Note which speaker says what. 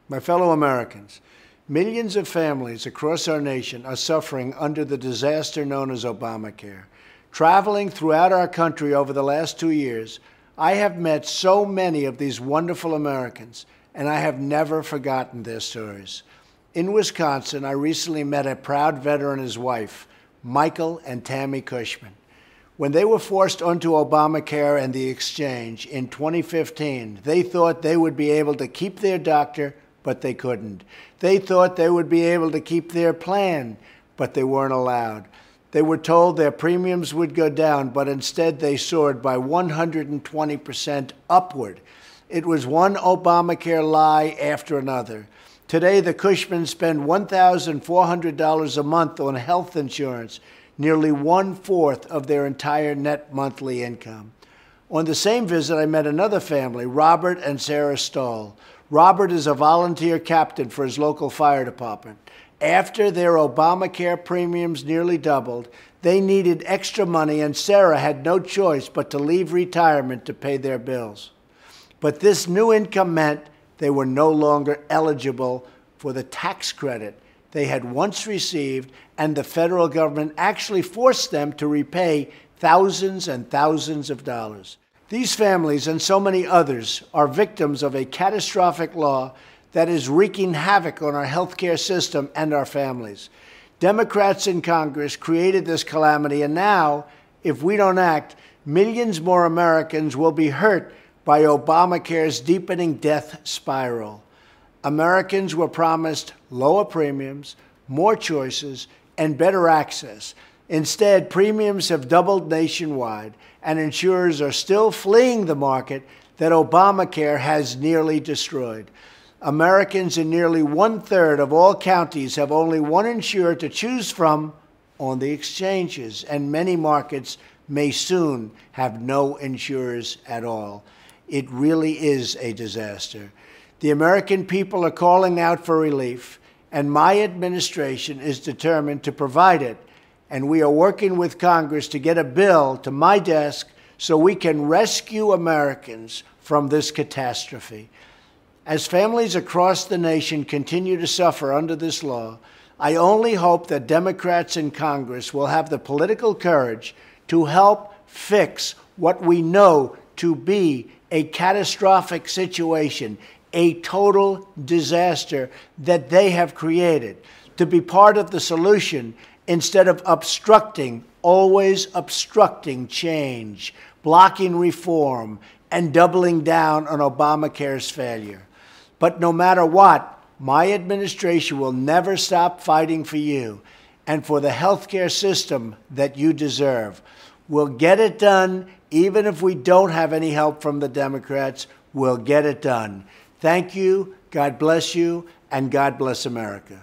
Speaker 1: My fellow Americans, millions of families across our nation are suffering under the disaster known as Obamacare. Traveling throughout our country over the last 2 years, I have met so many of these wonderful Americans, and I have never forgotten their stories. In Wisconsin, I recently met a proud veteran and his wife, Michael and Tammy Cushman. When they were forced onto Obamacare and the exchange in 2015, they thought they would be able to keep their doctor, but they couldn't. They thought they would be able to keep their plan, but they weren't allowed. They were told their premiums would go down, but instead they soared by 120% upward. It was one Obamacare lie after another. Today, the Cushmans spend $1,400 a month on health insurance, nearly 1/4 of their entire net monthly income. On the same visit, I met another family, Robert and Sarah Stahl. Robert is a volunteer captain for his local fire department. After their Obamacare premiums nearly doubled, they needed extra money, and Sarah had no choice but to leave retirement to pay their bills. But this new income meant they were no longer eligible for the tax credit they had once received, and the federal government actually forced them to repay thousands and thousands of dollars. These families and so many others are victims of a catastrophic law that is wreaking havoc on our healthcare system and our families. Democrats in Congress created this calamity, and now, if we don't act, millions more Americans will be hurt by Obamacare's deepening death spiral. Americans were promised lower premiums, more choices, and better access. Instead, premiums have doubled nationwide, and insurers are still fleeing the market that Obamacare has nearly destroyed. Americans in nearly 1/3 of all counties have only one insurer to choose from on the exchanges, and many markets may soon have no insurers at all. It really is a disaster. The American people are calling out for relief, and my administration is determined to provide it. And we are working with Congress to get a bill to my desk so we can rescue Americans from this catastrophe. As families across the nation continue to suffer under this law, I only hope that Democrats in Congress will have the political courage to help fix what we know to be a catastrophic situation, a total disaster that they have created, to be part of the solution instead of obstructing, always obstructing change, blocking reform, and doubling down on Obamacare's failure. But no matter what, my administration will never stop fighting for you and for the healthcare system that you deserve. We'll get it done, even if we don't have any help from the Democrats. We'll get it done. Thank you, God bless you, and God bless America.